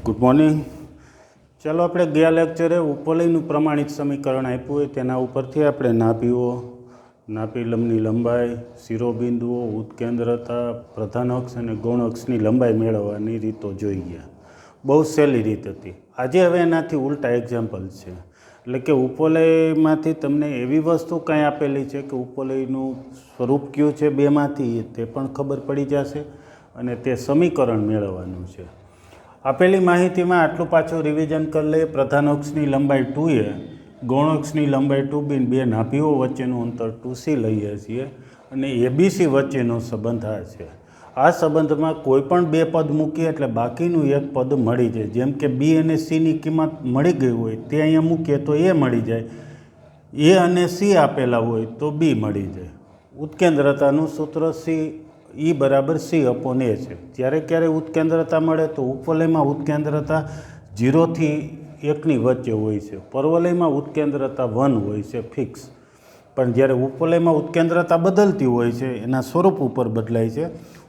Good morning. ચાલો આપણે ગયા લેક્ચરે ઉપવલયનું પ્રમાણિત સમીકરણ આપ્યું હોય તેના ઉપરથી આપણે નાભીઓ, નાભી લંબની લંબાઈ, શિરોબિંદુઓ, ઉત્કેન્દ્રતા, પ્રધાન અક્ષ અને ગૌણ અક્ષની લંબાઈ મેળવવાની રીતો જોઈ ગયા. બહુ સહેલી રીત હતી. આજે હવે એનાથી ઉલટા એક્ઝામ્પલ છે. એટલે કે ઉપવલયમાંથી તમને એવી વસ્તુ કાંઈ આપેલી છે કે ઉપવલયનું સ્વરૂપ કયું છે બેમાંથી તે પણ ખબર પડી જશે અને તે સમીકરણ મેળવવાનું છે. આપેલી માહિતીમાં આટલું પાછું રિવિઝન કરી લઈએ. પ્રધાન અક્ષની લંબાઈ 2a, ગૌણ અક્ષની લંબાઈ 2b, બે નાભીઓ વચ્ચેનું અંતર 2c લઈએ છીએ અને એબીસી વચ્ચેનો સંબંધ આ છે. આ સંબંધમાં કોઈ પણ બે પદ મૂકીએ એટલે બાકીનું એક પદ મળી જાય. જેમ કે બી અને સીની કિંમત મળી ગઈ હોય તે અહીંયા મૂકીએ તો એ મળી જાય, એ અને સી આપેલા હોય તો બી મળી જાય. ઉત્કેન્દ્રતાનું સૂત્ર E બરાબર C/A છે. જ્યારે ક્યારે ઉત્કેન્દ્રતા મળે તો ઉપવલયમાં ઉત્કેન્દ્રતા 0 થી 1ની વચ્ચે હોય છે, પરવલયમાં ઉત્કેન્દ્રતા 1 હોય છે ફિક્સ. પણ જ્યારે ઉપવલયમાં ઉત્કેન્દ્રતા બદલતી હોય છે એના સ્વરૂપ ઉપર બદલાય છે.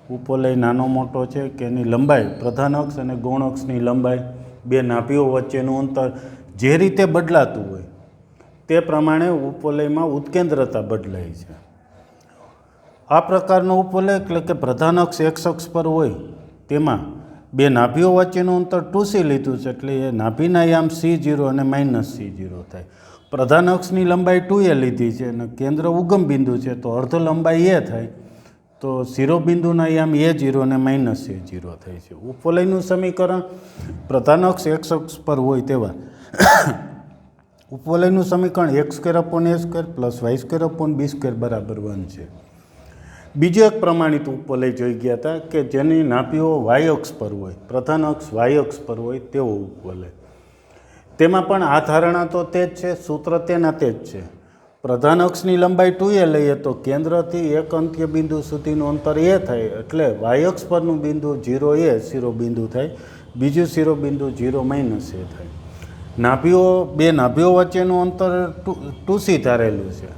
ઉપવલય નાનો મોટો છે કે એની લંબાઈ, પ્રધાન અક્ષ અને ગૌણ અક્ષની લંબાઈ, બે નાભીઓ વચ્ચેનું અંતર જે રીતે બદલાતું હોય તે પ્રમાણે ઉપવલયમાં ઉત્કેન્દ્રતા બદલાય છે. આ પ્રકારનો ઉપવલય એટલે કે પ્રધાન અક્ષ એક્સ અક્ષ પર હોય તેમાં બે નાભીઓ વચ્ચેનું અંતર 2c લીધું છે એટલે એ નાભીના યામ C0 અને -C0 થાય. પ્રધાન અક્ષની લંબાઈ 2a લીધી છે અને કેન્દ્ર ઉગમ બિંદુ છે તો અર્ધ લંબાઈ એ થાય, તો શિરોબિંદુના યામ A0 અને -A0 થાય છે. ઉપવલયનું સમીકરણ પ્રધાન અક્ષ એક્સ અક્ષ પર હોય તેવા ઉપવલયનું સમીકરણ x² + y² બરાબર 1 છે. બીજો એક પ્રમાણિત ઉપવલય જોઈ ગયા હતા કે જેની નાભીઓ વાય અક્ષ પર હોય, પ્રધાન અક્ષ વાય અક્ષ પર હોય તેવો ઉપવલય. તેમાં પણ આ ધારણા તો તે જ છે, સૂત્ર તેના તે જ છે. પ્રધાન અક્ષની લંબાઈ 2a લઈએ તો કેન્દ્રથી એક અંત્ય બિંદુ સુધીનું અંતર એ થાય એટલે વાય અક્ષ પરનું બિંદુ 0a શિરોબિંદુ થાય, બીજું શિરોબિંદુ 0 - a થાય. બે નાભીઓ વચ્ચેનું અંતર 2c ધારેલું છે.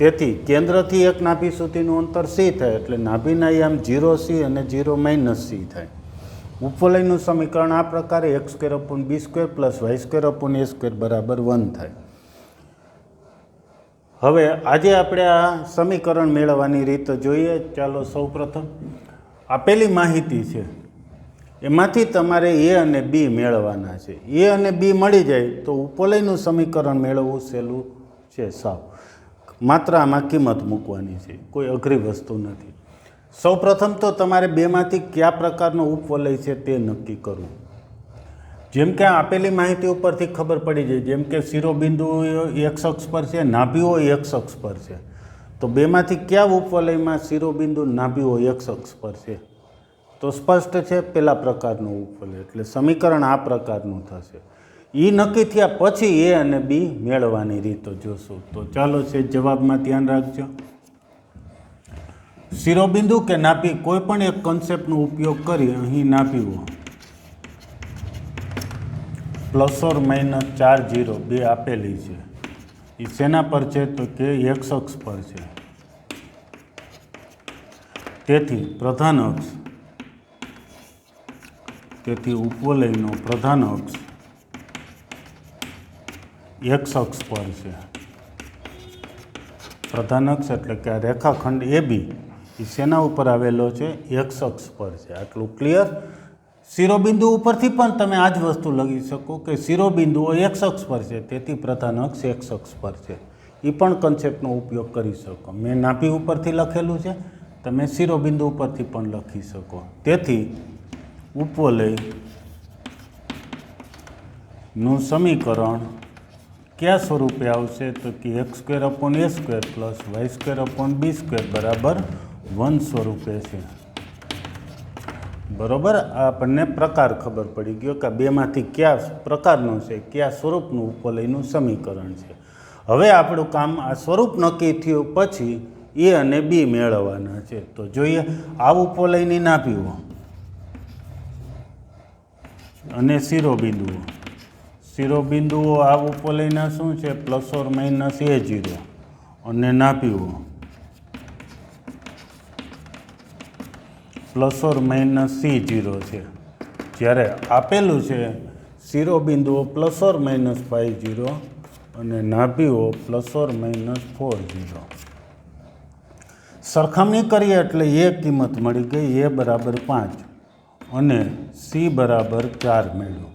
તેથી કેન્દ્રથી એક નાભી સુધીનું અંતર c થાય એટલે નાભીના યામ 0c અને 0 - c થાય. ઉપવલયનું સમીકરણ આ પ્રકારે x² + y² બરાબર 1 થાય. હવે આજે આપણે આ સમીકરણ મેળવવાની રીત જોઈએ. ચાલો સૌપ્રથમ આપેલી માહિતી છે એમાંથી તમારે a અને b મેળવવાના છે. a અને b મળી જાય તો ઉપવલયનું સમીકરણ મેળવવું સહેલું છે સાવ. માત્ર આમાં કિંમત મૂકવાની છે, કોઈ અઘરી વસ્તુ નથી. સૌપ્રથમ તો તમારે બેમાંથી કયા પ્રકારનો ઉપવલય છે તે નક્કી કરવું. જેમ કે આપેલી માહિતી ઉપરથી ખબર પડી જાય, જેમ કે શિરોબિંદુ એક્સ અક્ષ પર છે, નાભીઓ એક્સ અક્ષ પર છે, તો બેમાંથી કયા ઉપવલયમાં શિરોબિંદુ નાભીઓ એક્સ અક્ષ પર છે તો સ્પષ્ટ છે પેલા પ્રકારનો ઉપવલય. એટલે સમીકરણ આ પ્રકારનું થશે. એ નક્કી થયા પછી a અને b મેળવવાની રીતો જોશું. તો ચાલો છે જવાબમાં ધ્યાન રાખજો. શિરોબિંદુ કે નાભી કોઈ પણ એક કન્સેપ્ટનો ઉપયોગ કરી અહીં નાભીઓ ±4 બે આપેલી છે. એ શેના પર છે તો કે એક્સ અક્ષ પર છે. તેથી પ્રધાન અક્ષ, તેથી ઉપવલયનો પ્રધાન અક્ષ એક્સ અક્ષ પર છે. પ્રધાન અક્ષ એટલે કે આ રેખાખંડ AB એ શેના ઉપર આવેલો છે? એક્સ અક્ષ પર છે. આટલું ક્લિયર? શિરોબિંદુ ઉપરથી પણ તમે આ જ વસ્તુ લખી શકો કે શિરોબિંદુઓ એક્સ અક્ષ પર છે તેથી પ્રધાન અક્ષ એક્સ અક્ષ પર છે. એ પણ કન્સેપ્ટનો ઉપયોગ કરી શકો. મેં નાભી ઉપરથી લખેલું છે, તમે શિરોબિંદુ ઉપરથી પણ લખી શકો. તેથી ઉપવલયનું સમીકરણ કયા સ્વરૂપે આવશે તો કે x² + y² બરાબર 1 સ્વરૂપે છે. બરાબર? આપણને પ્રકાર ખબર પડી ગયો કે બેમાંથી કયા પ્રકારનું છે, કયા સ્વરૂપનું ઉપવલયનું સમીકરણ છે. હવે આપણું કામ આ સ્વરૂપ નક્કી થયું પછી a અને b મેળવવાના છે. તો જોઈએ આ ઉપવલયની નાભીઓ અને શિરોબિંદુઓ. શિરોબિંદુઓ આ ઉપવલયના શું છે? ±A0 અને નાભીઓ ±C0 છે. જ્યારે આપેલું છે શિરોબિંદુઓ ±50 અને નાભીઓ ±40, સરખામણી કરીએ એટલે એ કિંમત મળી ગઈ એ બરાબર 5 અને સી બરાબર 4 મેળવ્યું.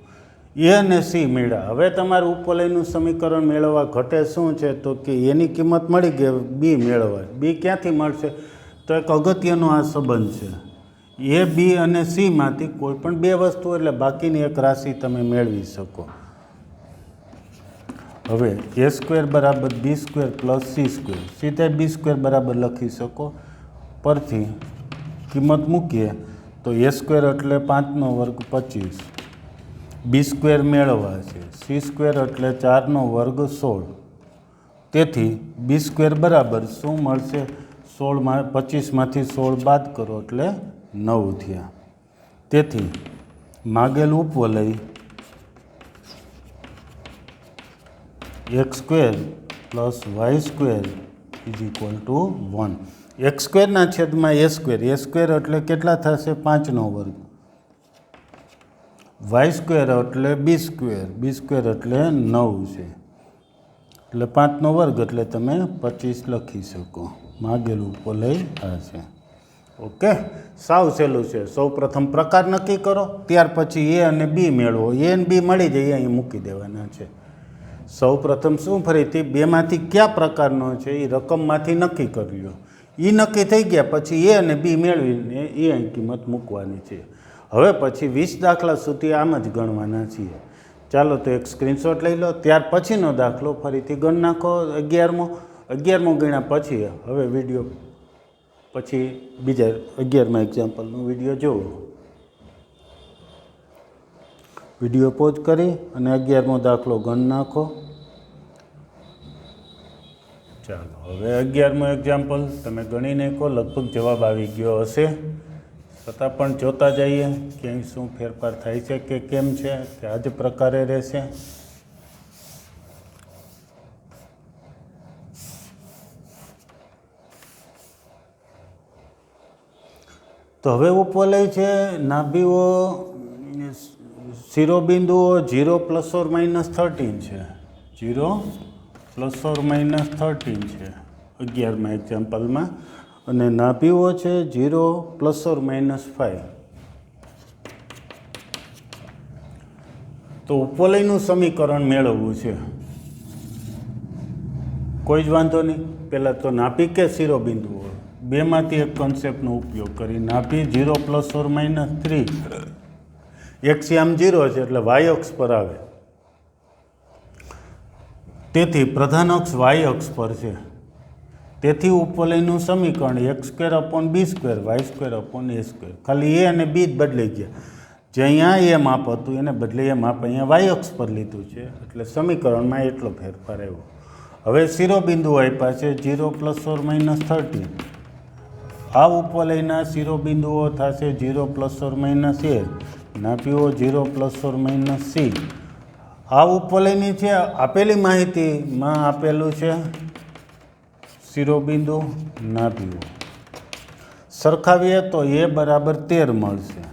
એ અને સી મેળવ્યા. હવે તમારે ઉપવલયનું સમીકરણ મેળવવા ઘટે શું છે તો કે એની કિંમત મળી ગઈ, બી મેળવવા. બી ક્યાંથી મળશે તો એક અગત્યનો આ સંબંધ છે. એ બી અને સીમાંથી કોઈ પણ બે વસ્તુ એટલે બાકીની એક રાશિ તમે મેળવી શકો. હવે a² બરાબર b² પ્લસ c², સીધા b² બરાબર લખી શકો. પરથી કિંમત મૂકીએ તો a² એટલે 5નો વર્ગ 25, b² મેળવવા છે, c² એટલે 4નો વર્ગ 16. તેથી b² બરાબર શું મળશે? 25માંથી 16 બાદ કરો એટલે 9 થયા. તેથી માગેલ ઉપવલય x² plus y² is equal to 1. x² ના છેદમાં a², એટલે કેટલા થશે? 5નો વર્ગ. y² એટલે b² એટલે 9 છે, એટલે 5નો વર્ગ એટલે તમે 25 લખી શકો. માગેલું ઉપવલય આ છે. ઓકે, સાવ સહેલું છે. સૌ પ્રથમ પ્રકાર નક્કી કરો, ત્યાર પછી એ અને બી મેળવો. એ અને બી મળી જાય અહીં મૂકી દેવાના છે. સૌ પ્રથમ શું ફરીથી બેમાંથી કયા પ્રકારનો છે એ રકમમાંથી નક્કી કરી લો. એ નક્કી થઈ ગયા પછી એ અને બી મેળવીને એ અહીં કિંમત મૂકવાની છે. હવે પછી 20 દાખલા સુધી આમ જ ગણવાના છીએ. ચાલો તો એક સ્ક્રીનશોટ લઈ લો. ત્યાર પછીનો દાખલો ફરીથી ગણ નાખો. 11મો ગણ્યા પછી હવે વિડીયો પછી બીજા 11મા એક્ઝામ્પલનો વિડીયો જોવો. વિડીયો પોઝ કરી અને 11મો દાખલો ગણ નાખો. ચાલો હવે 11મો એક્ઝામ્પલ તમે ગણી નાખો. લગભગ જવાબ આવી ગયો હશે. છતાં પણ જોતા જઈએ ક્યાંય શું ફેરફાર થાય છે કે કેમ છે, કે આ જ પ્રકારે રહેશે. તો હવે ઉપવલય છે, નાભીઓ શિરોબિંદુઓ 0 ± 13 છે, 0 ± 13 છે 11મા એક્ઝામ્પલમાં, અને નાભીઓ છે 0 ± 5. તો ઉપવલયનું સમીકરણ મેળવવું છે. કોઈ જ વાંધો નહીં. પહેલાં તો નાભી કે શિરોબિંદુઓ બેમાંથી એક કન્સેપ્ટનો ઉપયોગ કરી. નાભી 0 ± 3, x આમ 0 છે એટલે y અક્ષ પર આવે. તેથી પ્રધાન અક્ષ y અક્ષ પર છે. તેથી ઉપવલયનું સમીકરણ x² b², y² a². ખાલી એ અને બી જ બદલાઈ ગયા. જે અહીંયા એ માપ હતું એને બદલે એ માપ અહીંયા y અક્ષ પર લીધું છે, એટલે સમીકરણમાં એટલો ફેરફાર આવ્યો. હવે શિરોબિંદુઓ આપ્યા છે 0 ± 13. આ ઉપવલયના શિરોબિંદુઓ થશે 0 ± a, નાભીઓ 0 ± c. આ ઉપવલયની છે આપેલી માહિતીમાં આપેલું છે શિરોબિંદુ, નાભીઓ. સરખાવીએ તો a બરાબર 13 મળશે,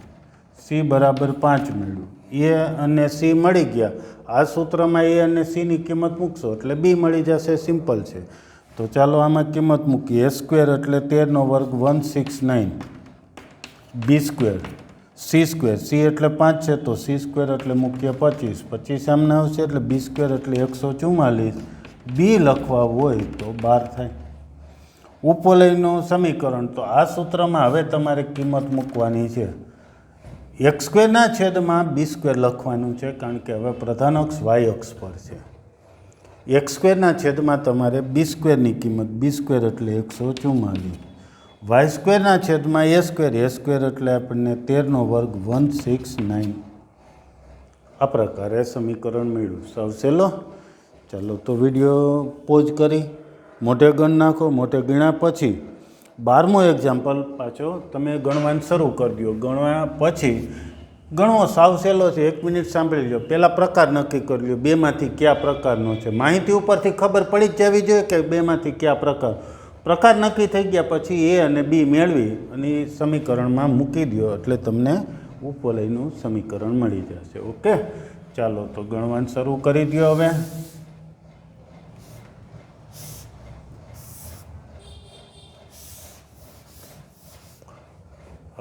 c બરાબર 5 મળ્યું. એ અને સી મળી ગયા. આ સૂત્રમાં એ અને સીની કિંમત મૂકશો એટલે બી મળી જશે. સિમ્પલ છે. તો ચાલો આમાં કિંમત મૂકીએ. a² એટલે 13નો વર્ગ 169, b² c², c એટલે 5 છે તો c² એટલે મૂકીએ 25, 25 આમને આવશે એટલે b² એટલે 144. બી લખવા હોય તો 12 થાય. ઉપવલયનું સમીકરણ તો આ સૂત્રમાં હવે તમારે કિંમત મૂકવાની છે. x² ના છેદમાં b² લખવાનું છે, કારણ કે હવે પ્રધાન અક્ષ y અક્ષ પર છે. x² ના છેદમાં તમારે b² ની કિંમત, b² એટલે 144, y² ના છેદમાં a² એટલે આપણને 13નો વર્ગ 169. આ પ્રકારે સમીકરણ મળ્યું. સાવ સહેલો. ચાલો તો વિડીયો પોઝ કરી મોઢે ગણ નાખો. મોઢે ગણ્યા પછી 12મો એક્ઝામ્પલ પાછો તમે ગણવાનું શરૂ કરી દો. ગણવા પછી ગણવો સાવ સહેલો છે. 1 મિનિટ સાંભળી લો. પહેલાં પ્રકાર નક્કી કરી લો, બેમાંથી કયા પ્રકારનો છે. માહિતી ઉપરથી ખબર પડી જ જવી જોઈએ કે બેમાંથી કયા પ્રકાર નક્કી થઈ ગયા પછી એ અને બી મેળવી અને સમીકરણમાં મૂકી દો એટલે તમને ઉપવલયનું સમીકરણ મળી જશે. ઓકે, ચાલો તો ગણવાનું શરૂ કરી દો. હવે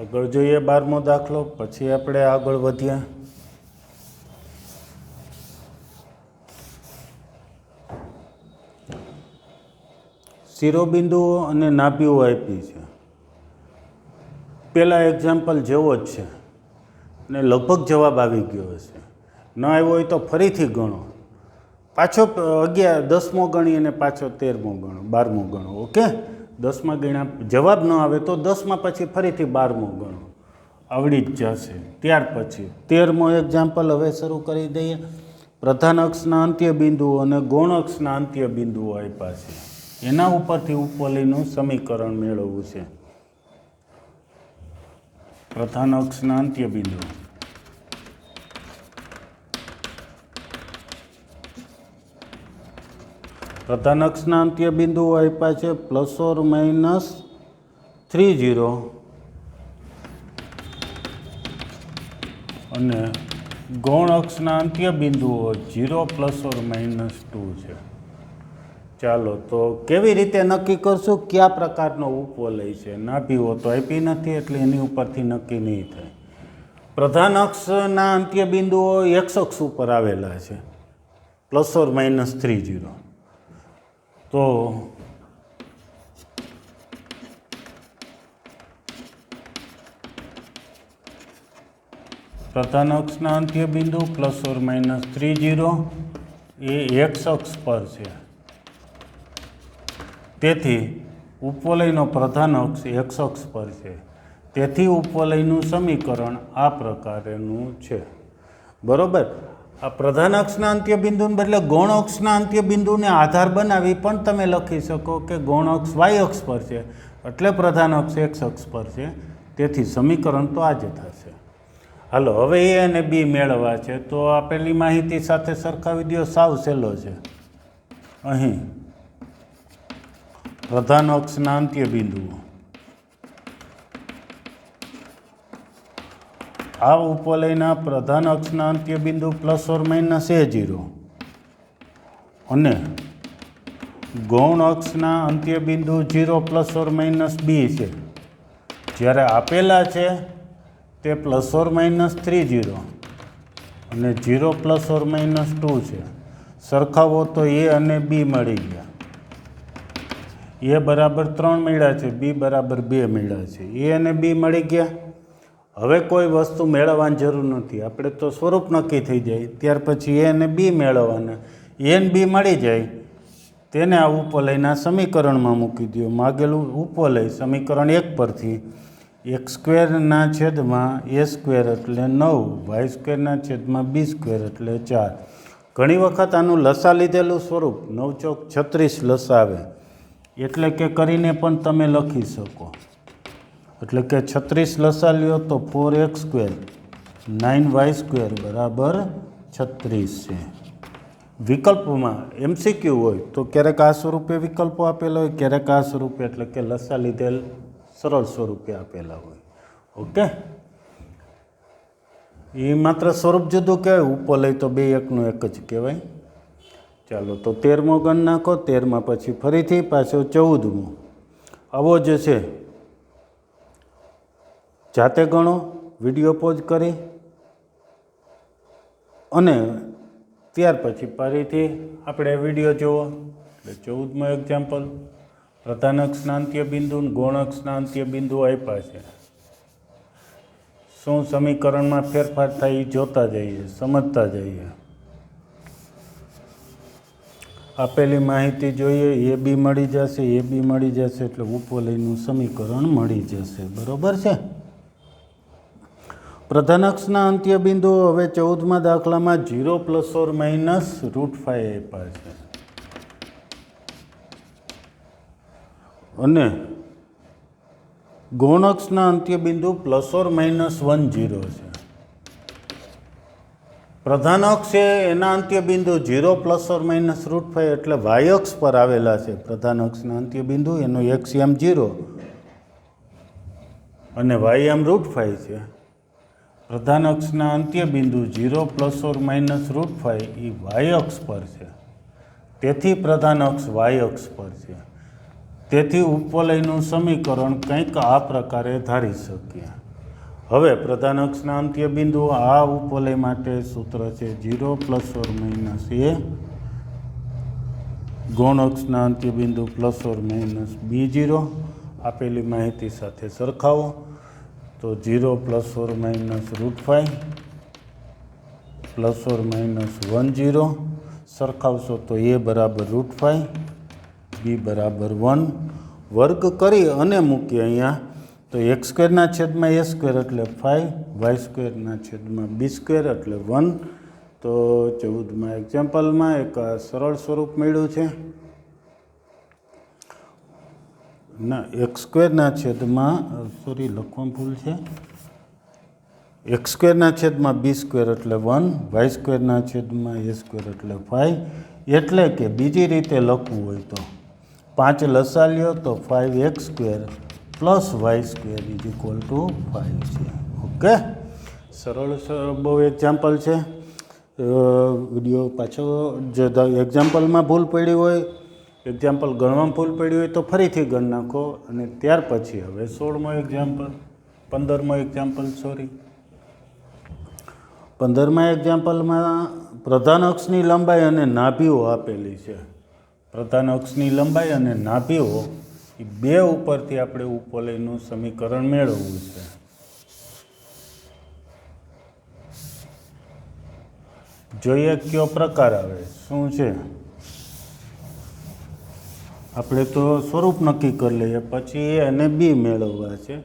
આગળ જોઈએ 12મો દાખલો, પછી આપણે આગળ વધ્યા. શિરોબિંદુઓ અને નાભીઓ આપી છે. પહેલા એક્ઝામ્પલ જેવો જ છે અને લગભગ જવાબ આવી ગયો હશે. ન આવ્યો હોય તો ફરીથી ગણો, પાછો 10મો ગણી અને પાછો 13મો ગણો, 12મો ગણો. ઓકે, 10માં ગણ્યા જવાબ ન આવે તો 10માં પછી ફરીથી 12મો ગણો, આવડી જ જશે. ત્યાર પછી 13મો એક્ઝામ્પલ હવે શરૂ કરી દઈએ. પ્રધાન અક્ષના અંત્ય બિંદુઓ અને ગૌણ અક્ષના અંત્ય બિંદુઓ આપ્યા છે, એના ઉપરથી ઉપવલયનું સમીકરણ મેળવવું છે. પ્રધાન અક્ષના અંત્ય બિંદુ, પ્રધાન અક્ષના અંત્ય બિંદુઓ આપ્યા છે ±30 અને ગૌણ અક્ષના અંત્ય બિંદુઓ 0 ±2 છે. ચાલો તો કેવી રીતે નક્કી કરશું કયા પ્રકારનો ઉપવલય છે? નાભીઓ તો આપી નથી એટલે એની ઉપરથી નક્કી નહીં થાય. પ્રધાન અક્ષના અંત્ય બિંદુઓ એક્સ અક્ષ ઉપર આવેલા છે ±30. તો પ્રધાન અક્ષના અંત્ય બિંદુ ±30 એ એક્સ અક્ષ પર છે. તેથી ઉપવલયનો પ્રધાન અક્ષ એક્સ અક્ષ પર છે. તેથી ઉપવલયનું સમીકરણ આ પ્રકારનું છે. બરોબર. આ પ્રધાન અક્ષના અંત્ય બિંદુને બદલે ગૌણ અક્ષના અંત્ય બિંદુને આધાર બનાવી પણ તમે લખી શકો કે ગૌણ અક્ષ વાય અક્ષ પર છે એટલે પ્રધાન અક્ષ એક્સ અક્ષ પર છે. તેથી સમીકરણ તો આ જ થશે. હાલો, હવે એ અને બી મેળવવા છે તો આપેલી માહિતી સાથે સરખાવી દો. સાવ સહેલો છે. અહીં પ્રધાન અક્ષના અંત્ય બિંદુઓ, આ ઉપવલયના પ્રધાન અક્ષના અંત્ય બિંદુ ±a0 અને ગૌણ અક્ષના અંત્ય બિંદુ 0 ±b છે. જ્યારે આપેલા છે તે ±30 અને 0 ±2 છે. સરખાવો તો એ અને બી મળી ગયા. એ બરાબર 3 મળ્યા છે, બી બરાબર 2 મળ્યા છે. એ અને બી મળી ગયા. હવે કોઈ વસ્તુ મેળવવાની જરૂર નથી, આપણે તો સ્વરૂપ નક્કી થઈ જાય. ત્યાર પછી એ અને બી મેળવવાના. એ અને બી મળી જાય તેને આ ઉપવલયના સમીકરણમાં મૂકી દો. માગેલું ઉપવલય સમીકરણ 1 પરથી x² ના છેદમાં a² એટલે 9, y² ના છેદમાં b² એટલે 4. ઘણી વખત આનું લસા લીધેલું સ્વરૂપ 9 ચોક 36 લસા આવે એટલે કે કરીને પણ તમે લખી શકો. એટલે કે 36 લસા લ્યો તો 4x² 9y² બરાબર 36 છે. વિકલ્પમાં MCQ હોય તો ક્યારેક આ સ્વરૂપે વિકલ્પો આપેલા હોય, ક્યારેક આ સ્વરૂપે એટલે કે લસા લીધેલ સરળ સ્વરૂપે આપેલા હોય. ઓકે, એ માત્ર સ્વરૂપ જુદું કહેવાય. ઉપવલય તો બે એકનું એક જ કહેવાય. ચાલો તો 13મો ગણ નાખો. 13માં પછી ફરીથી પાછો 14મો આવો જ છે. જાતે ગણો, વિડીયો પોઝ કરી અને ત્યાર પછી ફરીથી આપણે વિડીયો જુઓ. એટલે 14મો એક્ઝામ્પલ, પ્રધાન અક્ષના અંત્ય બિંદુ અને ગૌણ અક્ષના અંત્ય બિંદુ આપ્યા છે. શું સમીકરણમાં ફેરફાર થાય એ જોતા જઈએ, સમજતા જઈએ. આપેલી માહિતી જોઈએ. એ બી મળી જશે, એ બી મળી જશે એટલે ઉપવલયનું સમીકરણ મળી જશે. બરોબર છે. પ્રધાન અક્ષના અંત્ય બિંદુઓ હવે 14મા દાખલામાં 0 ± √5 આપ્યા છે અને ગૌણ અક્ષના અંત્ય બિંદુ ±10 છે. પ્રધાન અક્ષ છે એના અંત્ય બિંદુ 0 ± √5 એટલે વાય અક્ષ પર આવેલા છે. પ્રધાન અક્ષના અંત્ય બિંદુ એનો XM 0 અને YM √5 છે. પ્રધાન અક્ષના અંત્ય બિંદુ 0 ±√5 એ વાય અક્ષ પર છે, તેથી પ્રધાન અક્ષ વાય અક્ષ પર છે. તેથી ઉપવલયનું સમીકરણ કંઈક આ પ્રકારે ધારી શકીએ. હવે પ્રધાન અક્ષના અંત્ય બિંદુ આ ઉપવલય માટે સૂત્ર છે 0 ±a, ગૌણ અક્ષના અંત્ય બિંદુ ±b0. આપેલી માહિતી સાથે સરખાવો તો 0 ±√5 ±10 સરખાવશો તો a બરાબર √5, b બરાબર 1. વર્ગ કરી અને મૂકીએ અહીંયા તો x² એટલે 5, y² b² એટલે 1. તો 14મા એક્ઝામ્પલમાં એક સરળ સ્વરૂપ મળ્યું છે. ના, x² લખવામાં ભૂલ છે. x² b² એટલે 1, y² એટલે 5. એટલે કે બીજી રીતે લખવું હોય તો 5 લસા લ્યો તો 5x² + y² = 5 છે. ઓકે, સરળ બહુ એક્ઝામ્પલ છે. વિડીયો પાછો જે એક્ઝામ્પલમાં ભૂલ પડી હોય, એક્ઝામ્પલ ગણવામાં ભૂલ પડી હોય તો ફરીથી ગણ નાખો. અને ત્યાર પછી હવે 15મો એક્ઝામ્પલમાં પ્રધાન અક્ષની લંબાઈ અને નાભીઓ આપેલી છે. પ્રધાન અક્ષની લંબાઈ અને નાભીઓ એ બે ઉપરથી આપણે ઉપવલયનું સમીકરણ મેળવવું છે. જોઈએ કયો પ્રકાર આવે, શું છે. આપણે તો સ્વરૂપ નક્કી કરી લઈએ, પછી એ અને બી મેળવવા છે.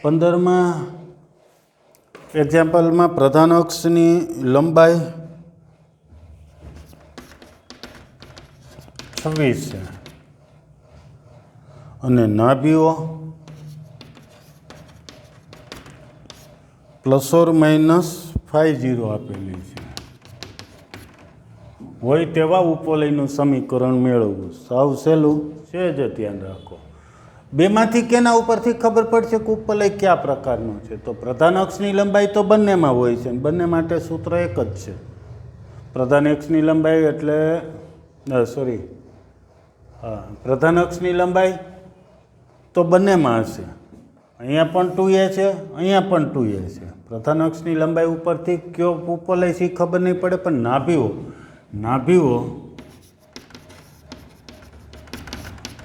15મા એક્ઝામ્પલમાં પ્રધાન અક્ષની લંબાઈ 26 છે અને નાભીઓ ±50 આપેલી છે. હોય તેવા ઉપવલયનું સમીકરણ મેળવવું સાવ સહેલું છે. જ ધ્યાન રાખો. બેમાંથી કેના ઉપરથી ખબર પડશે કે ઉપવલય કયા પ્રકારનો છે? તો પ્રધાન અક્ષની લંબાઈ તો બંનેમાં હોય છે, બંને માટે સૂત્ર એક જ છે. પ્રધાન અક્ષની લંબાઈ એટલે પ્રધાન અક્ષની લંબાઈ તો બંનેમાં હશે. અહીંયા પણ 2a છે, અહીંયા પણ 2a છે. પ્રધાન અક્ષની લંબાઈ ઉપરથી કયો ઉપવલય છે ખબર નહીં પડે, પણ નાભીઓ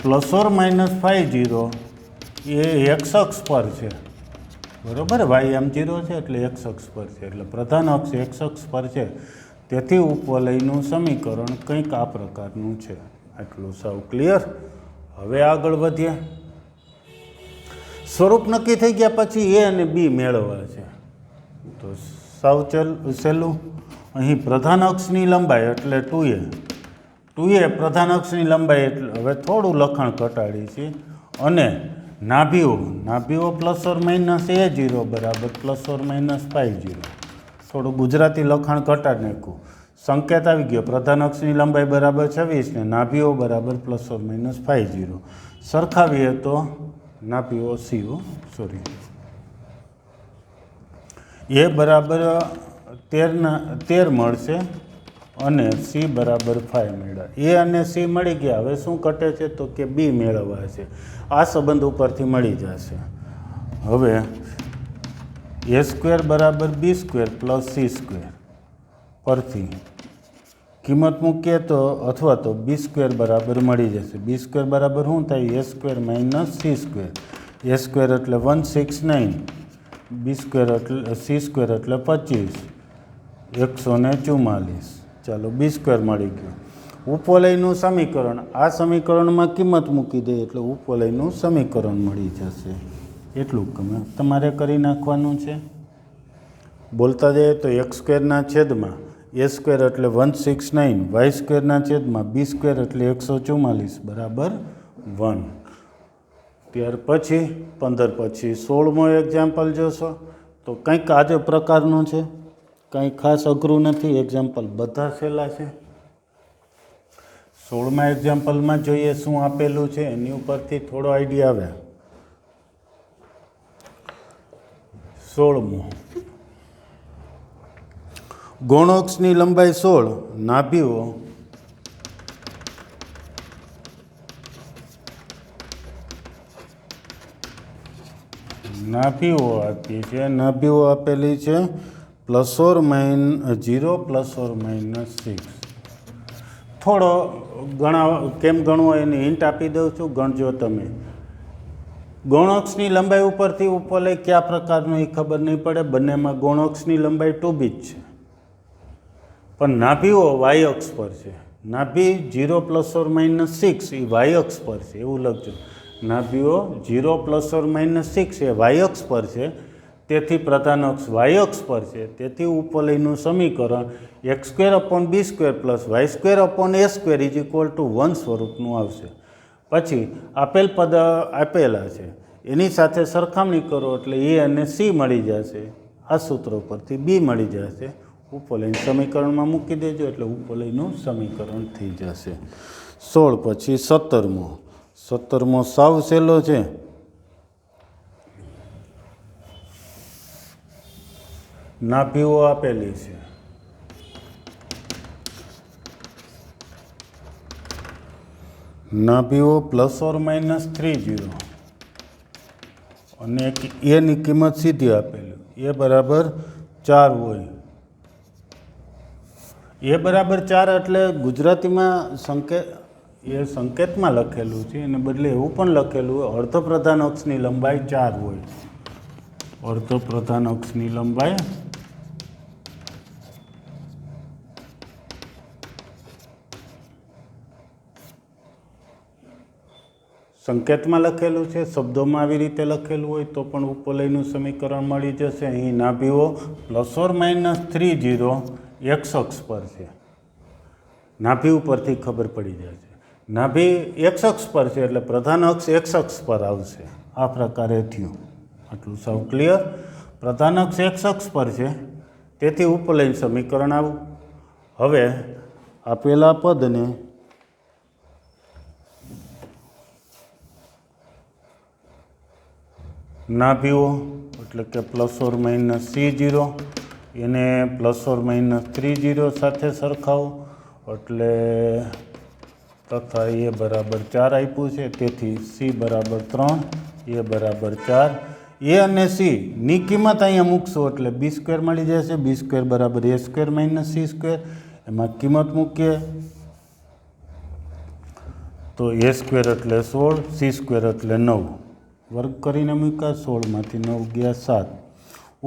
±50 એ x અક્ષ પર છે, બરાબર. y0 છે એટલે x અક્ષ પર છે, એટલે પ્રધાન અક્ષ x અક્ષ પર છે. તેથી ઉપવલયનું સમીકરણ કંઈક આ પ્રકારનું છે. આટલું સાવ ક્લિયર. હવે આગળ વધીએ. સ્વરૂપ નક્કી થઈ ગયા પછી એ અને બી મેળવવા છે. તો સાવ સહેલું. અહીં પ્રધાન અક્ષની લંબાઈ એટલે 2a પ્રધાન અક્ષની લંબાઈ એટલે હવે થોડું લખાણ ઘટાડી છે. અને નાભીઓ ±a0 બરાબર ±50. થોડું ગુજરાતી લખાણ ઘટાડી નાખ્યું. સંકેત આવી ગયો. પ્રધાન અક્ષની લંબાઈ બરાબર 26 ને નાભીઓ બરાબર ±50. સરખાવીએ તો નાભીઓ એ બરાબર 13 મળશે અને સી બરાબર 5 મળ્યા. એ અને સી મળી ગયા. હવે શું ઘટે છે તો કે બી મેળવવા છે. આ સંબંધ ઉપરથી મળી જશે. હવે a² બરાબર b² + c² પરથી કિંમત મૂકીએ તો અથવા તો b² બરાબર મળી જશે. b² બરાબર શું થાય? a² - c². a² એટલે 169, b² એટલે c² એટલે 25, 144. ચાલો b² મળી ગયું. ઉપવલયનું સમીકરણ, આ સમીકરણમાં કિંમત મૂકી દઈએ એટલે ઉપવલયનું સમીકરણ મળી જશે. એટલું તમારે કરી નાખવાનું છે. બોલતા જઈએ તો x² એટલે 169, y² b² એટલે 144 બરાબર 1. ત્યાર પછી 15 પછી 16મો એક્ઝામ્પલ જોશો તો કંઈક આ જ પ્રકારનું છે. કંઈ ખાસ અઘરું નથી. એક્ઝામ્પલ બધા સહેલા છે. 16મા એક્ઝામ્પલમાં જોઈએ શું આપેલું છે, એની ઉપરથી થોડો આઈડિયા આવે. 16મો, ગૌણ અક્ષની લંબાઈ 16, નાભીઓ આપી છે, નાભીઓ આપેલી છે ±0 ±6. થોડો કેમ ગણવો એની હિન્ટ આપી દઉં છું, ગણજો તમે. ગૌણ અક્ષની લંબાઈ ઉપરથી ઉપવલય કયા પ્રકારનું એ ખબર નહીં પડે, બંનેમાં ગૌણ અક્ષની લંબાઈ 2b જ છે, પણ નાભીઓ વાય અક્ષ પર છે. નાભી 0 ±6 એ વાય અક્ષ પર છે, એવું લખજો. નાભીઓ 0 ±6 એ વાય અક્ષ પર છે, તેથી પ્રધાન અક્ષ વાય અક્ષ પર છે, તેથી ઉપવલયનું સમીકરણ x²/b² + y²/a² = 1 સ્વરૂપનું આવશે. પછી આપેલ પદ આપેલા છે એની સાથે સરખામણી કરો એટલે એ અને સી મળી જશે, આ સૂત્ર પરથી બી મળી જશે. ઉપવલયનું સમીકરણમાં મૂકી દેજો એટલે ઉપવલયનું સમીકરણ થઈ જશે. 16 પછી 17મો સાવ સહેલો છે. નાભીઓ આપેલી છે, નાભીઓ ±30 અને એની કિંમત સીધી આપેલી, એ બરાબર 4 હોય. એ બરાબર 4 એટલે ગુજરાતીમાં સંકેતમાં લખેલું છે, એને બદલે એવું પણ લખેલું હોય અર્ધપ્રધાન અક્ષની લંબાઈ 4 હોય. અર્ધપ્રધાન અક્ષની લંબાઈ સંકેતમાં લખેલું છે, શબ્દોમાં આવી રીતે લખેલું હોય તો પણ ઉપવલયનું સમીકરણ મળી જશે. અહીં નાભીઓ ±30 x અક્ષ પર છે, નાભી ઉપરથી ખબર પડી જાય છે. નાભી x અક્ષ પર છે એટલે પ્રધાન અક્ષ x અક્ષ પર આવશે. આ પ્રકારે થયું. આટલું સાવ ક્લિયર. પ્રધાન અક્ષ x અક્ષ પર છે, તેથી ઉપવલયનું સમીકરણ આવું. હવે આપેલા પદને નાભીઓ એટલે કે ±C0 એને ±30 સાથે સરખાવો એટલે તથા એ બરાબર 4 આપ્યું છે, તેથી C બરાબર 3, એ બરાબર 4. એ અને સી ની કિંમત અહીંયા મૂકશો એટલે b² મળી જશે. b² બરાબર a² - c². એમાં કિંમત મૂકીએ તો a² એટલે 16, c² એટલે 9. વર્ગ કરીને મૂક્યા, 16માંથી 9 ગયા 7.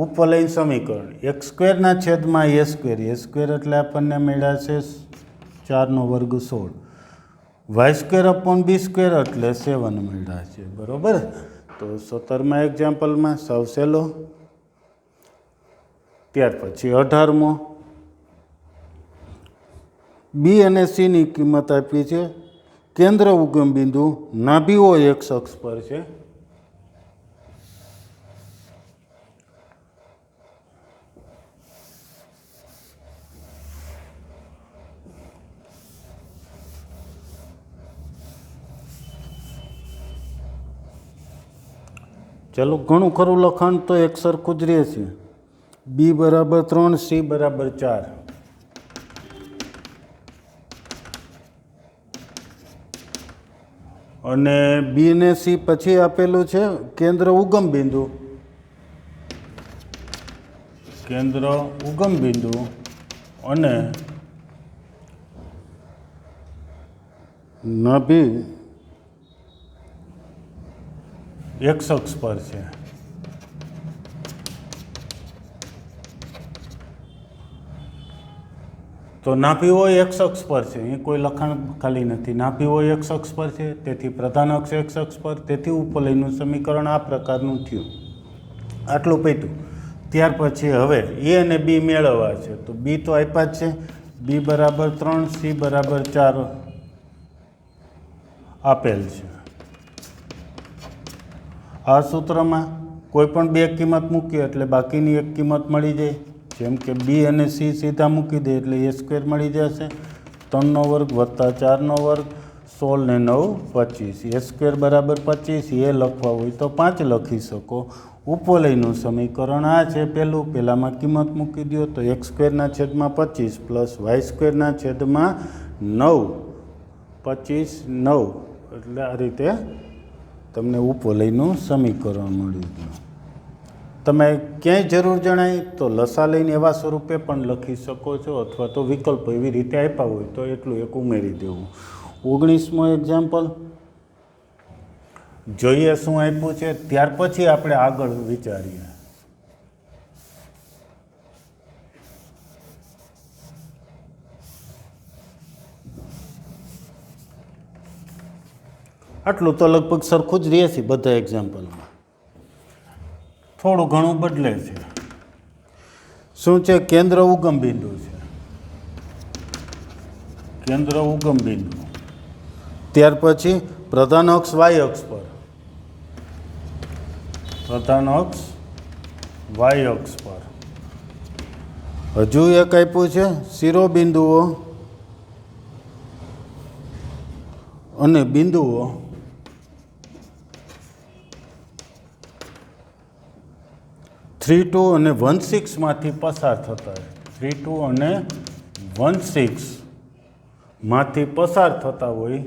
ઉપવલયનું સમીકરણ x²/a², એટલે આપણને મળ્યા છે 4² 16, y²/b² એટલે 7 મળ્યા છે. બરાબર. તો 17મા એક્ઝામ્પલમાં સાવ સહેલો. ત્યાર પછી 18મો, બી અને સીની કિંમત આપી છે. કેન્દ્ર ઉગમ બિંદુ નાભીઓ x અક્ષ પર છે, ચાલો ઘણું ખરું લખાણ તો એક સરખું જ રહેશે. બી બરાબર 3, સી બરાબર 4. અને બી ને સી પછી આપેલું છે કેન્દ્ર ઉગમ બિંદુ, અને નાભી x અક્ષ પર છે. તો નાભી હોય x અક્ષ પર છે, અહીં કોઈ લખાણ ખાલી નથી. નાભી હોય x અક્ષ પર છે, તેથી પ્રધાન અક્ષ x અક્ષ પર, તેથી ઉપવલયનું સમીકરણ આ પ્રકારનું થયું. આટલું પત્યું. ત્યાર પછી હવે એ અને બી મેળવવા છે, તો બી તો આપ્યા જ છે. બી બરાબર 3, સી બરાબર 4 આપેલ છે. આ સૂત્રમાં કોઈ પણ બે કિંમત મૂકીએ એટલે બાકીની એક કિંમત મળી જાય. જેમ કે બી અને સી સીધા મૂકી દે એટલે a² મળી જશે. 3નો વર્ગ વત્તા 4નો વર્ગ, 16 ને 9 25. a² બરાબર 25. એ લખવા હોય તો 5 લખી શકો. ઉપવલયનું સમીકરણ આ છે પહેલું. પહેલાંમાં કિંમત મૂકી દો તો x² ના છેદમાં 25 પ્લસ y² ના છેદમાં 9, 25 9, એટલે આ રીતે તમને ઉપવલયનું સમીકરણ મળી ગયું. તમે ક્યાંય જરૂર જણાય તો લસા લઈને એવા સ્વરૂપે પણ લખી શકો છો, અથવા તો વિકલ્પો એવી રીતે આપ્યા હોય તો એટલું એક ઉમેરી દેવું. 19મો એક્ઝામ્પલ જોઈએ શું આપ્યું છે, ત્યાર પછી આપણે આગળ વિચારીએ. આટલું તો લગભગ સરખું જ રહે છે બધા એક્ઝામ્પલમાં, થોડું ઘણું બદલે છે. શું છે? કેન્દ્ર ઉગમ બિંદુ છે, કેન્દ્ર ઉગમ બિંદુ. ત્યાર પછી પ્રધાન અક્ષ વાય અક્ષ પર, પ્રધાન અક્ષ વાય અક્ષ પર. હજુ એક આપ્યું છે શિરોબિંદુઓ અને બિંદુઓ થ્રી ટુ અને 1,6 માંથી પસાર થતા, 3, 2 અને 1,6 માંથી પસાર થતા હોય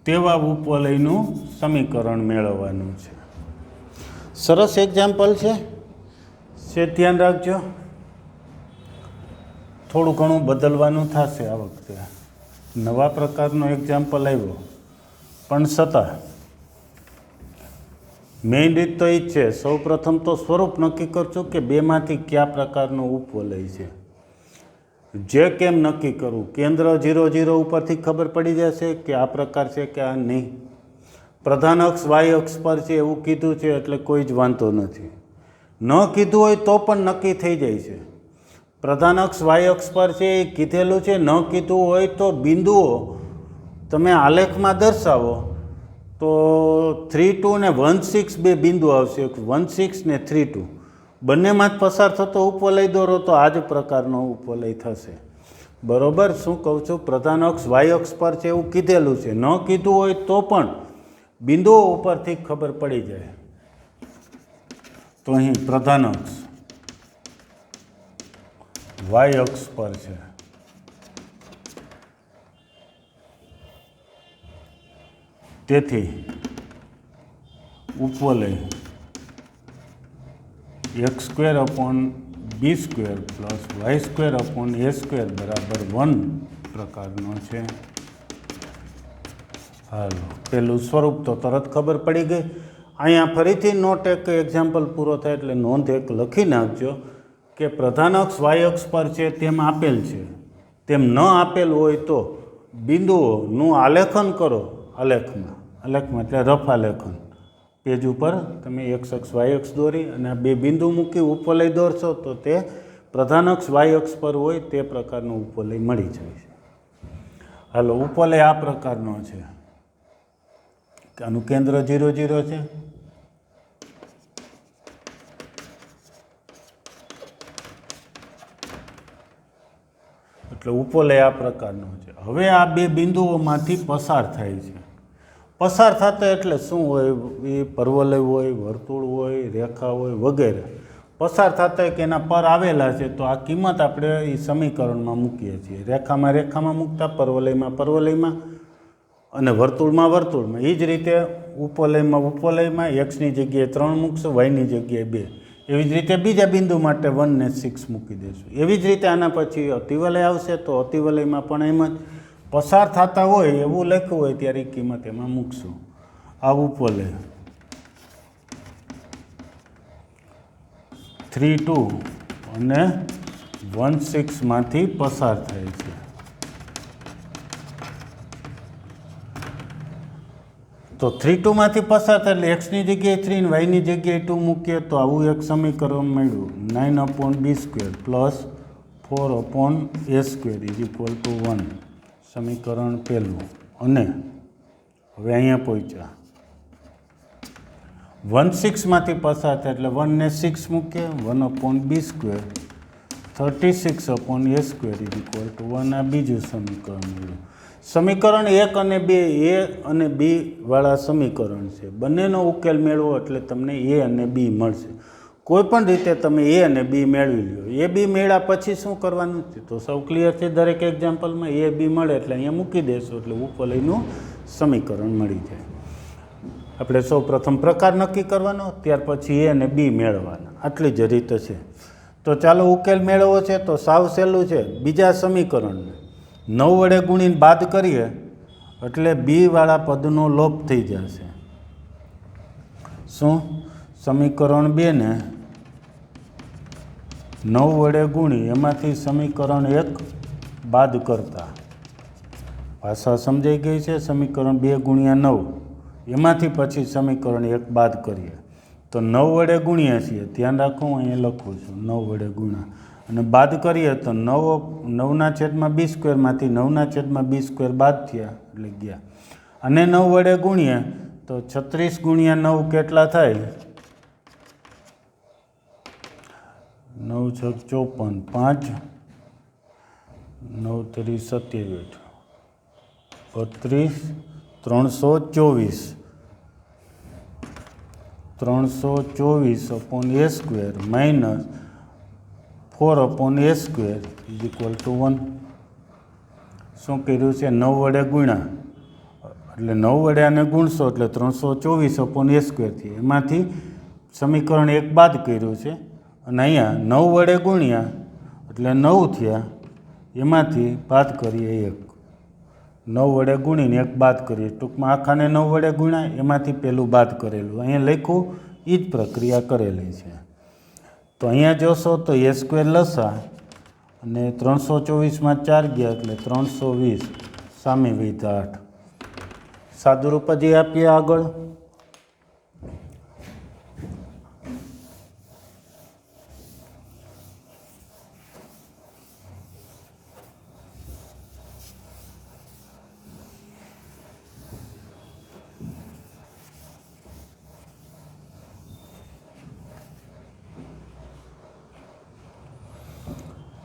તેવા ઉપવલયનું સમીકરણ મેળવવાનું છે. સરસ એક્ઝામ્પલ છે, ધ્યાન રાખજો. થોડું ઘણું બદલવાનું થશે આ વખતે, નવા પ્રકારનો એક્ઝામ્પલ આવ્યો, પણ છતાં મેઇન રીત તો એ જ છે. સૌ પ્રથમ તો સ્વરૂપ નક્કી કરજો કે બેમાંથી કયા પ્રકારનો ઉપવલય છે. જે કેમ નક્કી કરવું, કેન્દ્ર 0, 0 ઉપરથી ખબર પડી જશે કે આ પ્રકાર છે કે આ નહીં. પ્રધાન અક્ષ વાય અક્ષ પર છે એવું કીધું છે એટલે કોઈ જ વાંધો નથી. ન કીધું હોય તો પણ નક્કી થઈ જાય છે. પ્રધાન અક્ષ વાય અક્ષ પર છે એ કીધેલું છે, ન કીધું હોય તો બિંદુઓ તમે આલેખમાં દર્શાવો તો 3, 2 ને 1,6 બે બિંદુ આવશે, 1,6 ને 3, 2 બંનેમાં જ પસાર થતો ઉપવલય દોરો તો આ જ પ્રકારનો ઉપવલય થશે. બરોબર? શું કહું છું? પ્રધાન અક્ષ વાય અક્ષ પર છે એવું કીધેલું છે, ન કીધું હોય તો પણ બિંદુઓ ઉપરથી ખબર પડી જાય. તો અહીં પ્રધાન અક્ષ વાય અક્ષ પર છે, તેથી ઉપવલય x² upon b² plus y² upon a² બરાબર 1 પ્રકારનો છે. હાલો, પેલું સ્વરૂપ તો તરત ખબર પડી ગઈ. અહીંયા ફરીથી નોટ એક એક્ઝામ્પલ પૂરો થાય એટલે નોંધ એક લખી નાખજો કે પ્રધાન અક્ષ વાય અક્ષ પર છે તેમ આપેલ છે, તેમ ન આપેલ હોય તો બિંદુઓનું આલેખન કરો. આલેખમાં એટલે રફ આલેખન. પેજ ઉપર તમે x અક્ષ વાય અક્ષ દોરી અને આ બે બિંદુ મૂકી ઉપવલય દોરશો તો તે પ્રધાન અક્ષ વાય અક્ષ પર હોય તે પ્રકારનો ઉપવલય મળી જાય છે. હાલો, ઉપવલય આ પ્રકારનો છે, આનું કેન્દ્ર 0, 0 છે. એટલે ઉપવલય આ પ્રકારનો છે. હવે આ બે બિંદુઓમાંથી પસાર થાય છે. પસાર થતા એટલે શું હોય? એ પરવલય હોય, વર્તુળ હોય, રેખા હોય વગેરે પસાર થતા કે એના પર આવેલા છે તો આ કિંમત આપણે એ સમીકરણમાં મૂકીએ છીએ. રેખામાં મૂકતા, પરવલયમાં અને વર્તુળમાં. એ જ રીતે ઉપવલયમાં એક્સની જગ્યાએ 3 મૂકશો, વાયની જગ્યાએ 2. એવી જ રીતે બીજા બિંદુ માટે 1 ને 6 મૂકી દઈશું. એવી જ રીતે આના પછી અતિવલય આવશે તો અતિવલયમાં પણ એમ જ પસાર થતા હોય એવું લખ્યું હોય ત્યારે કિંમત એમાં મૂકશું. આ ઉપવલય 3, 2 અને 1,6 માંથી પસાર થાય છે. તો 3, 2 માંથી પસાર થાય એટલે એક્સની જગ્યાએ 3 ને વાયની જગ્યાએ 2 મૂકીએ તો આવું એક સમીકરણ મળ્યું. 9 upon b² plus 4 upon a² is equal to 1. સમીકરણ પહેલું. અને હવે અહીંયા પહોંચ્યા 1,6 માંથી પસાર થાય એટલે 1 ને 6 મૂકીએ, 1 અપોન b² 36/a² = 1 આ બીજું સમીકરણ મળ્યું. સમીકરણ 1 અને 2 એ અને બી વાળા સમીકરણ છે. બંનેનો ઉકેલ મેળવો એટલે તમને એ અને બી મળશે. કોઈ પણ રીતે તમે એ અને બી મેળવી લો. એ બી મેળ્યા પછી શું કરવાનું છે તો સૌ ક્લિયર છે. દરેક એક્ઝામ્પલમાં એ બી મળે એટલે અહીંયા મૂકી દેશો એટલે ઉપવલયનું સમીકરણ મળી જાય. આપણે સૌ પ્રથમ પ્રકાર નક્કી કરવાનો, ત્યાર પછી એ અને બી મેળવવાના. આટલી જ રીત છે. તો ચાલો ઉકેલ મેળવવો છે તો સાવ સહેલું છે. બીજા સમીકરણને 9 વડે ગુણીને બાદ કરીએ એટલે બી વાળા પદનો લોપ થઈ જશે. શું? સમીકરણ 2 ને 9 વડે ગુણી એમાંથી સમીકરણ 1 બાદ કરતા ભાષા સમજાઈ ગઈ છે. સમીકરણ 2 × 9 એમાંથી પછી સમીકરણ 1 બાદ કરીએ તો 9 વડે ગુણીએ છીએ. ધ્યાન રાખો હું અહીંયા લખું છું 9 વડે ગુણ્યા અને બાદ કરીએ તો 9/b² માંથી 9/b² બાદ થયા એટલે ગયા. અને 9 વડે ગુણીએ તો 36 × 9 કેટલા થાય? 9 × 6 = 54, 9 × 3 = 27, 32, 324/a² - 4/a² = 1. શું કર્યું છે? 9 વડે ગુણ્યા એટલે 9 વડે આને ગુણશો એટલે 324/a² થી એમાંથી સમીકરણ 1 બાદ કર્યું છે. અને અહીંયા 9 વડે ગુણ્યા એટલે 9 થયા, એમાંથી બાદ કરીએ 1. 9 વડે ગુણીને 1 બાદ કરીએ. ટૂંકમાં આખાને 9 વડે ગુણ્યા એમાંથી પહેલું બાદ કરેલું અહીંયા લખ્યું એ જ પ્રક્રિયા કરેલી છે. તો અહીંયા જોશો તો a² લસા અને 324માં 4 ગયા એટલે 320, સામે વધ્યા 8. સાદુરૂપ હજી આપીએ આગળ.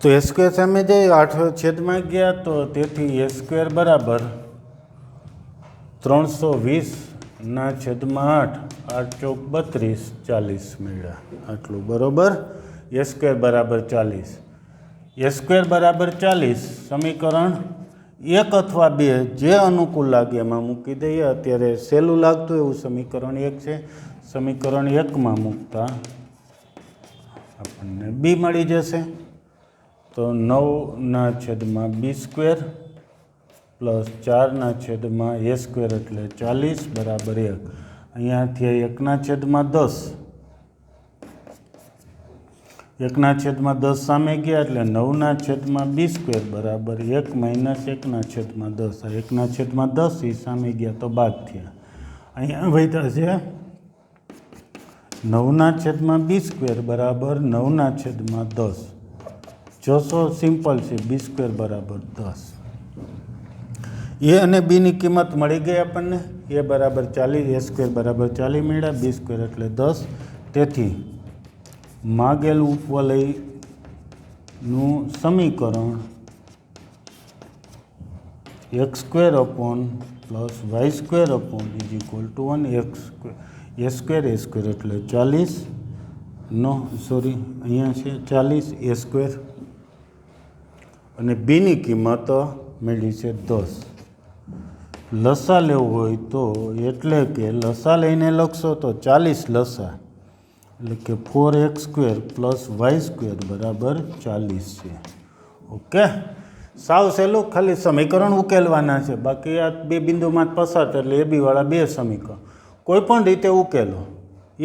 તો a² સામે જઈ 8/માં ગયા તો તેથી a² = 320/8, 8 × 32, 40 મળ્યા. આટલું બરાબર. a² = 40. a² = 40 સમીકરણ 1 અથવા 2 જે અનુકૂળ લાગે એમાં મૂકી દઈએ. અત્યારે સહેલું લાગતું એવું સમીકરણ 1 છે. સમીકરણ 1માં મૂકતા આપણને બી મળી જશે. તો 9/b² + 4/a² એટલે 40 = 1. અહીંયાથી 1/10, 1/10 સામે ગયા એટલે 9/b² = 1 - 1/10. 1/10 એ સામે ગયા તો બાદ થયા. અહીંયા વધ્યા છે 9/b² = 9/10. જોશો સિમ્પલ છે. b² = 10. એ અને બીની કિંમત મળી ગઈ આપણને. a = 40, a² = 40 મળ્યા, b² એટલે 10. તેથી માગેલ ઉપવલયનું સમીકરણ x² + y² = 1. a² એટલે 40 નો સોરી અહીંયા છે 40 a² અને બીની કિંમત મળી છે 10. લસા લેવું હોય તો એટલે કે લસા લઈને લખશો તો 40 લસા એટલે કે 4x² + y² = 40 છે. ઓકે, સાવ સહેલું. ખાલી સમીકરણ ઉકેલવાના છે. બાકી આ બે બિંદુમાં પસાર એટલે એ બી વાળા બે સમીકરણ કોઈ પણ રીતે ઉકેલો એ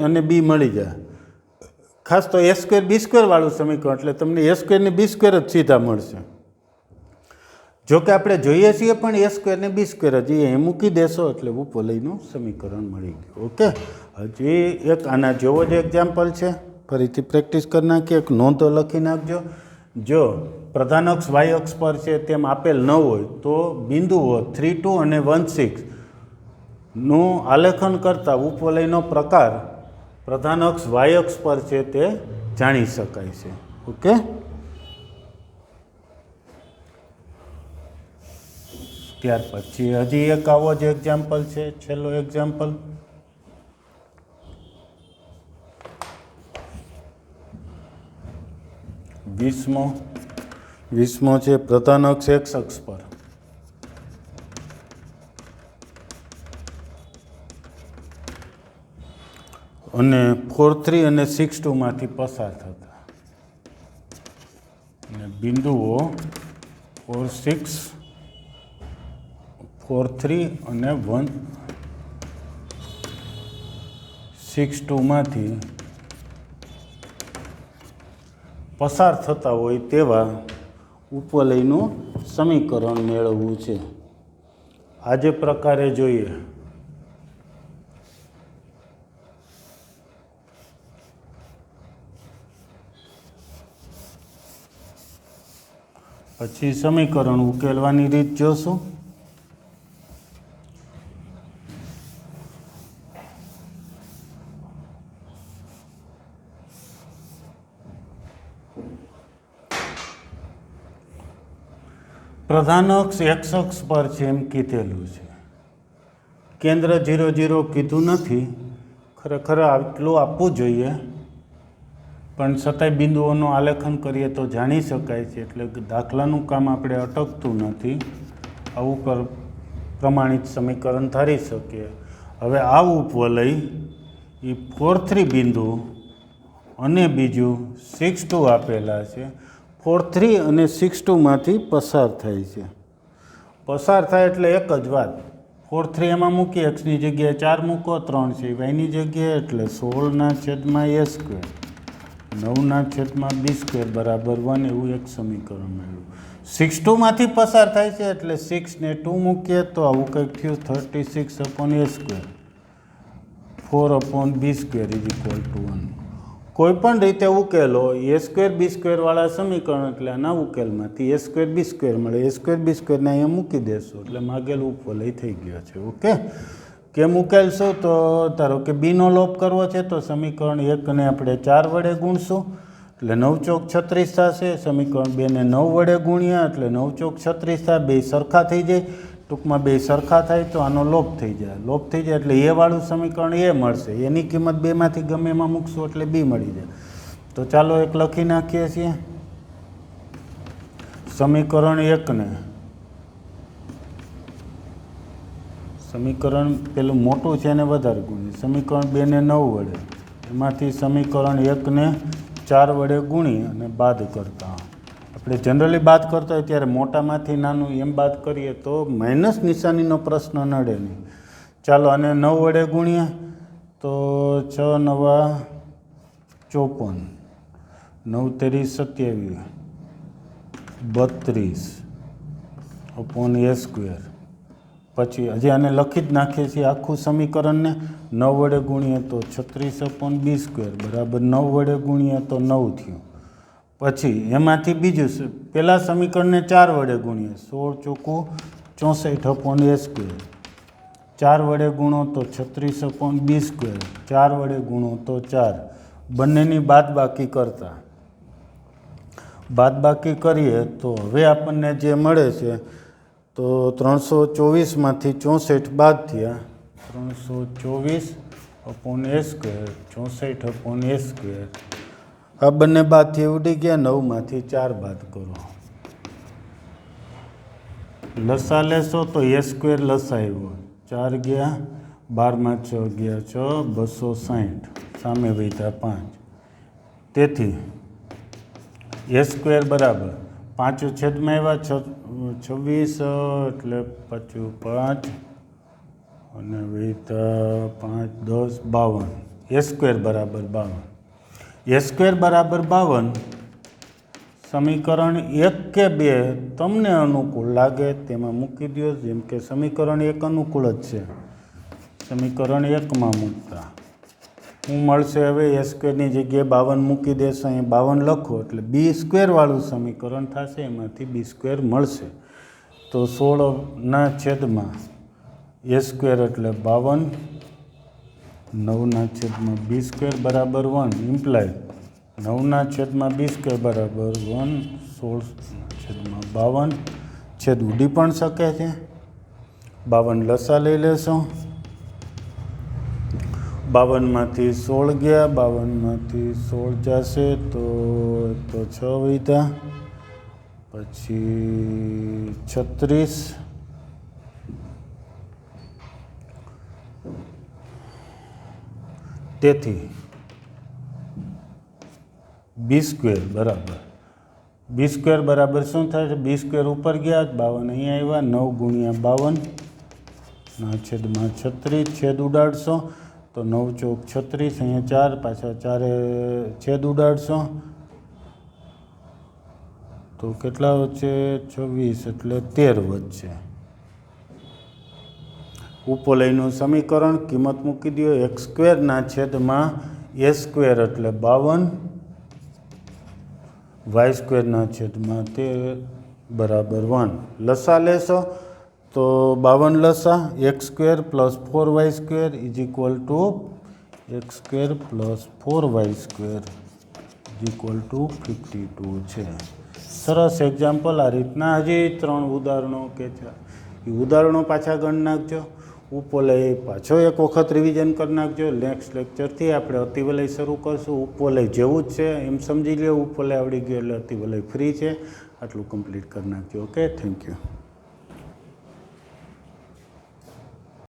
અને બી મળી જાય. ખાસ તો a² b² વાળું સમીકરણ એટલે તમને a² ને b² જ સીધા મળશે. જો કે આપણે જોઈએ છીએ પણ a² ને b² જ એ મૂકી દેશો એટલે ઉપવલયનું સમીકરણ મળી ગયું. ઓકે, હજી એક આના જેવો જ એક્ઝામ્પલ છે. ફરીથી પ્રેક્ટિસ કરી નાખીએ. એક નોંધો લખી નાખજો. જો પ્રધાન અક્ષ y અક્ષ પર છે તેમ આપેલ ન હોય તો બિંદુઓ 3, 2 અને 1, 6 નું આલેખન કરતા ઉપવલયનો પ્રકાર પ્રધાન અક્ષ y અક્ષ પર છે તે જાણી શકાય છે. ઓકે, ત્યાર પછી હજી એક આવો જ એક્ઝામ્પલ છે, છેલ્લો એક્ઝામ્પલ. 20મો છે પ્રધાન અક્ષ x અક્ષ પર અને 4 3 અને 6 2 માંથી પસાર થતા અને બિંદુઓ 4 6 4 3 અને 1 6 2 માંથી પસાર થતા હોય તેવા ઉપવલયનું સમીકરણ મેળવવું છે. આ જે પ્રકારે જોઈએ પછી સમીકરણ ઉકેલવાની રીત જોશું. પ્રધાન અક્ષ x અક્ષ પર છે એમ કીધેલું છે. કેન્દ્ર 0 0 કીધું નથી, ખરેખર આટલું આપવું જોઈએ, પણ છતાંય બિંદુઓનું આલેખન કરીએ તો જાણી શકાય છે, એટલે દાખલાનું કામ આપણે અટકતું નથી. આવું પ્રમાણિત સમીકરણ ધારી શકીએ. હવે આ ઉપવલય એ 4 3 બિંદુ અને બીજું 6 2 આપેલા છે. 4 3 અને 6 2 માંથી પસાર થાય છે. પસાર થાય એટલે એક જ વાત, 4 3 એમાં મૂકી, એક્સની જગ્યાએ 4 મૂકો, 3 છે વાયની જગ્યાએ, એટલે 16/a², 9/b² બરાબર 1 એવું એક સમીકરણ મળ્યું. 6 2 માંથી પસાર થાય છે એટલે 6 ને 2 મૂકીએ તો આવું કંઈક થયું, 36/a², 4/b²=1. કોઈ પણ રીતે ઉકેલો a²b² વાળા સમીકરણ, એટલે આના ઉકેલમાંથી a²b² મળે. a²b² ને અહીંયા મૂકી દેશું એટલે માગેલ ઉપવલય થઈ ગયો છે. ઓકે, કેમ ઉકેલશું? તો ધારો કે બીનો લોપ કરવો છે તો સમીકરણ 1 ને આપણે 4 વડે ગુણશું એટલે 9 ચોક 36 થશે. સમીકરણ 2 ને 9 વડે ગુણ્યા એટલે 9 ચોક 36 થાય. બે સરખા થઈ જાય, ટૂંકમાં બે સરખા થાય તો આનો લોપ થઈ જાય. લોપ થઈ જાય એટલે એ વાળું સમીકરણ એ મળશે. એની કિંમત બેમાંથી ગમે એમાં મૂકશું એટલે બી મળી જાય. તો ચાલો એક લખી નાખીએ છીએ. સમીકરણ 1 ને સમીકરણ પેલું મોટું છે એને વધારે ગુણીએ. સમીકરણ 2 ને 9 વડે, એમાંથી સમીકરણ 1 ને 4 વડે ગુણી અને બાદ કરતા. આપણે જનરલી બાદ કરતા હોય ત્યારે મોટામાંથી નાનું એમ બાદ કરીએ તો માઇનસ નિશાનીનો પ્રશ્ન નડે નહીં. ચાલો આને 9 વડે ગુણીએ તો 6 9 54, 9 તેરી 27, 32/a². પછી હજી આને લખી જ નાખીએ છીએ આખું સમીકરણને. 9 વડે ગુણીએ તો 36/b² બરાબર 9 વડે ગુણીએ તો 9 થયું. પછી એમાંથી બીજું, પહેલાં સમીકરણને 4 વડે ગુણીએ, 16 ચોખ્ખું 64/a². 4 વડે ગુણો તો 36/b², 4 વડે ગુણો તો 4. બંનેની બાદબાકી કરતા, બાદબાકી કરીએ તો હવે આપણને જે મળે છે તો 324માંથી 64 બાદ થયા, 324/a², 64/a². આ બંને બાદથી ઉડી ગયા, 9માંથી 4 બાદ કરો. લસા લેશો તો a² લસા આવ્યો, 4 ગયા, 12માં 6 ગયા 6, 260, સામે વધ્યા 5. તેથી a² બરાબર 5 છેદમાં આવ્યા 26 એટલે 5 5 અને વધ્યા 5 10 52. a² બરાબર 52. a² બરાબર 52. સમીકરણ 1 કે 2 તમને અનુકૂળ લાગે તેમાં મૂકી દો. જેમ કે સમીકરણ 1 અનુકૂળ જ છે, સમીકરણ 1માં મૂકતા શું મળશે? હવે a²ની જગ્યાએ 52 મૂકી દેશો, અહીં 52 લખો એટલે b² વાળું સમીકરણ થશે, એમાંથી b² મળશે. તો 16/a² એટલે 52, 9/b² બરાબર 1 ઇમ્પ્લાય 9/2² બરાબર 1, 16/52 છેદ ઉડી પણ શકે છે. 52 લસા લઈ લેશો. 52માંથી 16 ગયા, 52માંથી 16 જશે તો 6 વધ્યા, પછી 36, તેથી b² બરાબર b² બરાબર શું થાય છે? b² ઉપર ગયા, 52 અહીંયા આવ્યા, 9/52 છેદ ઉડાડશો તો 9 ચોક 36, અહીંયા 4, પાછા 4 છેદ ઉડાડશો તો કેટલા વચ્ચે? 26 એટલે 13 વધશે. ઉપવલયનું સમીકરણ કિંમત મૂકી દો. x² એટલે 52, y² બરાબર 1. લસા લેશો તો 52 લસા x² + 4y² x² + 4y² 52 છે. સરસ એક્ઝામ્પલ. આ રીતના હજી 3 ઉદાહરણો કે છે એ ઉદાહરણો પાછા ગણી નાખજો. ઉપવલય પાછો એક વખત રિવિઝન કરી નાખજો. નેક્સ્ટ લેક્ચરથી આપણે અતિવલય શરૂ કરશું. ઉપવલય જેવું જ છે એમ સમજી લો. ઉપવલય આવડી ગયો એટલે અતિવલય ફ્રી છે. આટલું કમ્પ્લીટ કરી નાખજો. Okay, thank you.